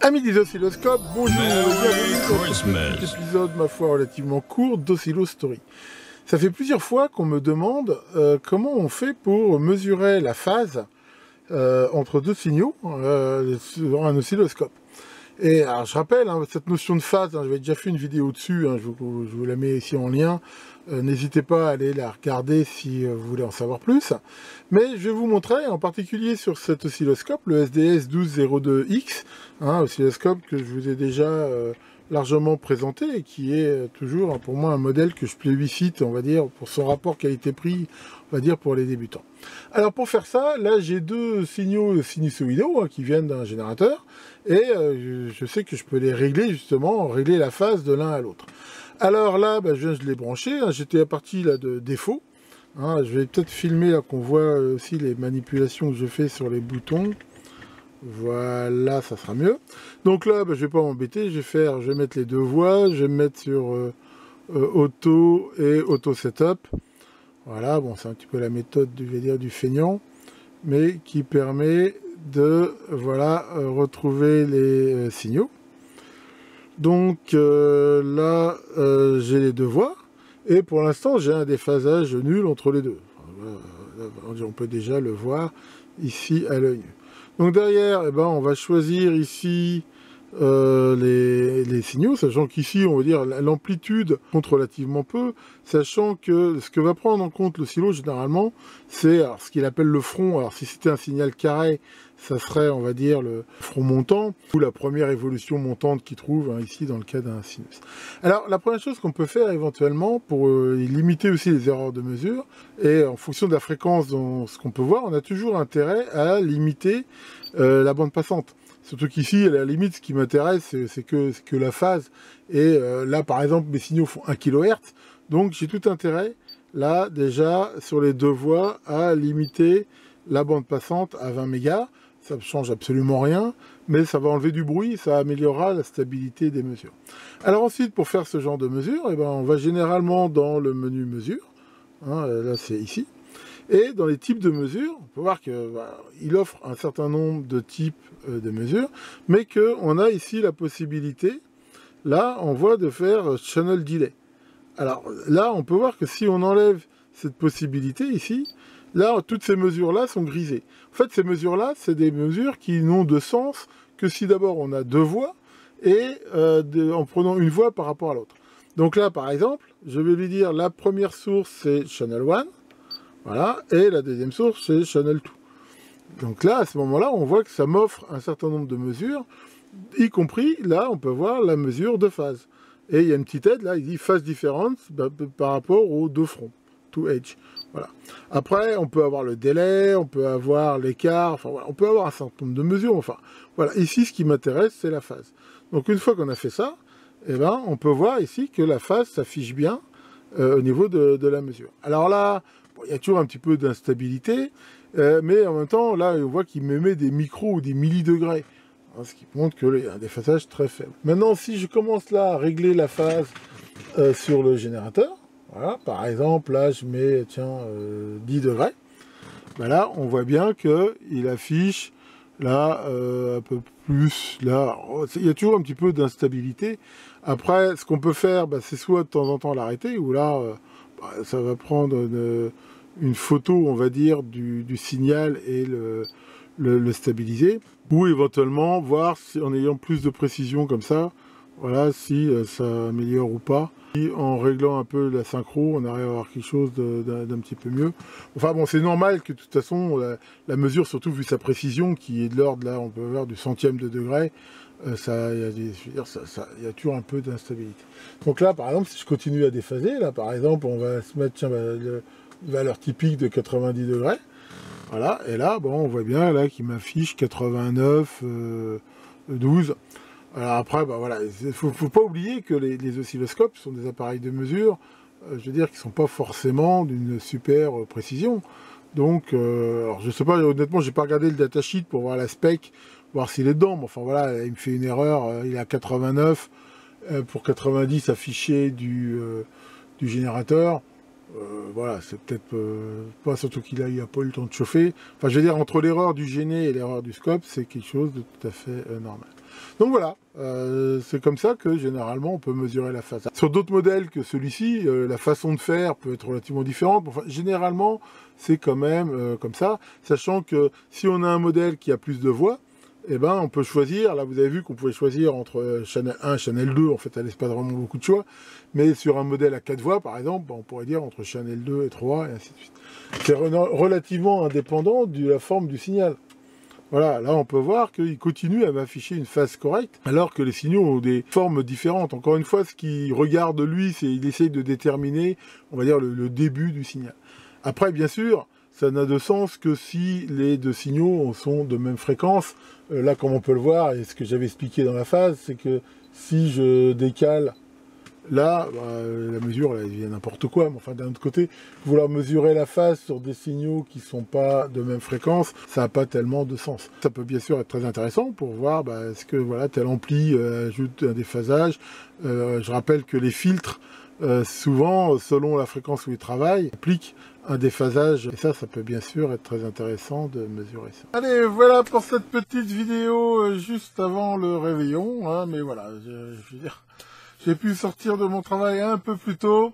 Amis des oscilloscopes, bonjour, bienvenue dans cet épisode, ma foi, relativement court d'Oscillo Story. Ça fait plusieurs fois qu'on me demande comment on fait pour mesurer la phase entre deux signaux sur un oscilloscope. Et alors, je rappelle, cette notion de phase, j'avais déjà fait une vidéo dessus, je vous la mets ici en lien. N'hésitez pas à aller la regarder si vous voulez en savoir plus. Mais je vais vous montrer, en particulier sur cet oscilloscope, le SDS 1202X, oscilloscope que je vous ai déjà largement présenté et qui est toujours pour moi un modèle que je plébiscite, on va dire, pour son rapport qualité-prix, on va dire, pour les débutants. Alors pour faire ça, là j'ai deux signaux sinusoïdaux qui viennent d'un générateur et je sais que je peux les régler justement, régler la phase de l'un à l'autre. Alors là, je viens de les brancher, j'étais à partir là, de défaut. Je vais peut-être filmer là qu'on voit aussi les manipulations que je fais sur les boutons. Voilà, ça sera mieux. Donc là, je vais pas m'embêter, je vais mettre les deux voix, je vais me mettre sur auto et auto setup. Voilà, bon, c'est un petit peu la méthode du feignant, mais qui permet de retrouver les signaux. Donc là, j'ai les deux voix, et pour l'instant, j'ai un déphasage nul entre les deux. On peut déjà le voir ici à l'œil nu. Donc derrière, on va choisir ici les signaux, sachant qu'ici, on va dire, l'amplitude compte relativement peu, sachant que ce que va prendre en compte l'oscillo, généralement, c'est ce qu'il appelle le front. Alors si c'était un signal carré, ça serait, on va dire, le front montant, ou la première évolution montante qu'il trouve, ici, dans le cas d'un sinus. Alors, la première chose qu'on peut faire, éventuellement, pour limiter aussi les erreurs de mesure, et en fonction de la fréquence dans ce qu'on peut voir, on a toujours intérêt à limiter la bande passante. Surtout qu'ici, à la limite, ce qui m'intéresse, c'est que la phase. Et là, par exemple, mes signaux font 1 kHz. Donc, j'ai tout intérêt, là, déjà, sur les deux voies, à limiter la bande passante à 20 mégas. Ça ne change absolument rien, mais ça va enlever du bruit, ça améliorera la stabilité des mesures. Alors ensuite, pour faire ce genre de mesure, on va généralement dans le menu mesure. Là, c'est ici. Et dans les types de mesures, on peut voir qu'il offre un certain nombre de types de mesures, mais qu'on a ici la possibilité, là, on voit de faire channel delay. Alors là, on peut voir que si on enlève cette possibilité ici, là, toutes ces mesures-là sont grisées. En fait, ces mesures-là, c'est des mesures qui n'ont de sens que si d'abord on a deux voix et en prenant une voix par rapport à l'autre. Donc là, par exemple, je vais lui dire la première source, c'est channel 1. Voilà, et la deuxième source, c'est channel 2. Donc là, à ce moment-là, on voit que ça m'offre un certain nombre de mesures, y compris, là, on peut voir la mesure de phase. Et il y a une petite aide, là, il dit phase différente par rapport aux deux fronts, to edge. Voilà. Après, on peut avoir le délai, on peut avoir l'écart, enfin voilà, on peut avoir un certain nombre de mesures, enfin. Voilà, ici, ce qui m'intéresse, c'est la phase. Donc une fois qu'on a fait ça, on peut voir ici que la phase s'affiche bien au niveau de la mesure. Alors là, il y a toujours un petit peu d'instabilité, mais en même temps, là, on voit qu'il me met des micros ou des millidegrés, ce qui montre qu'il y a un déphasage très faible. Maintenant, si je commence là à régler la phase sur le générateur, voilà, par exemple, là, je mets, 10 degrés, là, on voit bien qu'il affiche, là, un peu plus, là, il y a toujours un petit peu d'instabilité. Après, ce qu'on peut faire, c'est soit de temps en temps l'arrêter, ou là, ça va prendre une photo, on va dire, du signal et le stabiliser, ou éventuellement voir si, en ayant plus de précision comme ça, voilà, si ça améliore ou pas. Et en réglant un peu la synchro, on arrive à avoir quelque chose d'un petit peu mieux. Enfin bon, c'est normal que de toute façon, la mesure, surtout vu sa précision, qui est de l'ordre, là, on peut voir du centième de degré, il y a toujours un peu d'instabilité. Donc là, par exemple, si je continue à déphaser, là, par exemple, on va se mettre, une valeur typique de 90 degrés. Voilà, et là, bon, on voit bien là qu'il m'affiche 89, 12. Alors après, voilà, il faut pas oublier que les oscilloscopes sont des appareils de mesure, je veux dire, qui ne sont pas forcément d'une super précision. Donc, alors je sais pas, honnêtement, j'ai pas regardé le datasheet pour voir la spec, voir s'il est dedans, mais enfin voilà, il me fait une erreur, il est à 89, pour 90 affiché du générateur. Voilà, c'est peut-être pas, surtout qu'il a pas eu le temps de chauffer. Enfin, je veux dire, entre l'erreur du gêné et l'erreur du scope, c'est quelque chose de tout à fait normal. Donc voilà, c'est comme ça que généralement on peut mesurer la phase. Sur d'autres modèles que celui-ci, la façon de faire peut être relativement différente. Enfin, généralement, c'est quand même comme ça, sachant que si on a un modèle qui a plus de voies, eh ben, on peut choisir, là vous avez vu qu'on pouvait choisir entre Channel 1 et Channel 2, en fait elle laisse pas vraiment beaucoup de choix, mais sur un modèle à 4 voies par exemple, on pourrait dire entre Channel 2 et 3 et ainsi de suite. C'est relativement indépendant de la forme du signal. Voilà, là on peut voir qu'il continue à m'afficher une phase correcte, alors que les signaux ont des formes différentes. Encore une fois, ce qu'il regarde lui, c'est qu'il essaye de déterminer, on va dire, le début du signal. Après, bien sûr, ça n'a de sens que si les deux signaux sont de même fréquence. Là, comme on peut le voir, et ce que j'avais expliqué dans la phase, c'est que si je décale là, la mesure, elle devient n'importe quoi. Mais enfin, d'un autre côté, vouloir mesurer la phase sur des signaux qui ne sont pas de même fréquence, ça n'a pas tellement de sens. Ça peut bien sûr être très intéressant pour voir, est-ce que voilà, tel ampli ajoute un déphasage. Je rappelle que les filtres, souvent, selon la fréquence où ils travaillent, appliquent un déphasage. Et ça peut bien sûr être très intéressant de mesurer ça. Allez, voilà pour cette petite vidéo juste avant le réveillon. Hein, mais voilà, je veux dire, j'ai pu sortir de mon travail un peu plus tôt.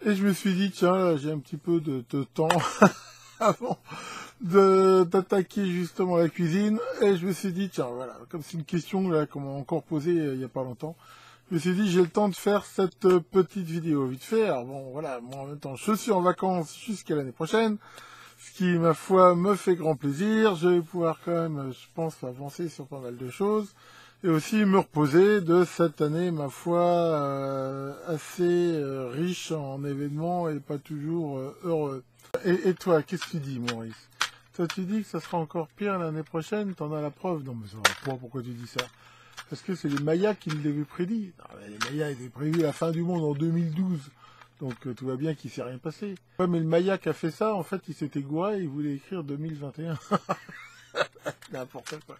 Et je me suis dit, tiens, là, j'ai un petit peu de temps avant d'attaquer justement la cuisine. Et je me suis dit, tiens, voilà, comme c'est une question là qu'on m'a encore posée il n'y a pas longtemps. Je me suis dit, j'ai le temps de faire cette petite vidéo vite fait. Alors bon, voilà, moi en même temps, je suis en vacances jusqu'à l'année prochaine, ce qui, ma foi, me fait grand plaisir. Je vais pouvoir quand même, je pense, avancer sur pas mal de choses. Et aussi me reposer de cette année, ma foi, assez riche en événements et pas toujours heureux. Et toi, qu'est-ce que tu dis, Maurice? Toi, tu dis que ça sera encore pire l'année prochaine, t'en as la preuve? Non, mais ça va pas, pourquoi tu dis ça? Parce que c'est les Mayas qui l'avaient prédit. Non, les Mayas étaient prévus la fin du monde en 2012. Donc tout va bien qu'il ne s'est rien passé. Ouais, mais le Maya qui a fait ça, en fait, il s'était gouré, il voulait écrire 2021. N'importe quoi.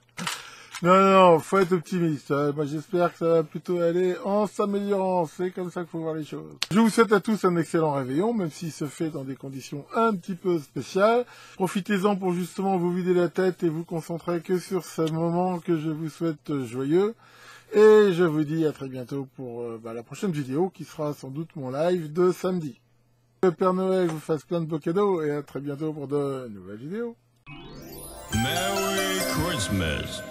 Non, faut être optimiste. Moi, j'espère que ça va plutôt aller en s'améliorant. C'est comme ça qu'il faut voir les choses. Je vous souhaite à tous un excellent réveillon, même s'il se fait dans des conditions un petit peu spéciales. Profitez-en pour justement vous vider la tête et vous concentrer que sur ce moment que je vous souhaite joyeux. Et je vous dis à très bientôt pour la prochaine vidéo qui sera sans doute mon live de samedi. Que le Père Noël vous fasse plein de beaux cadeaux et à très bientôt pour de nouvelles vidéos. Merry Christmas.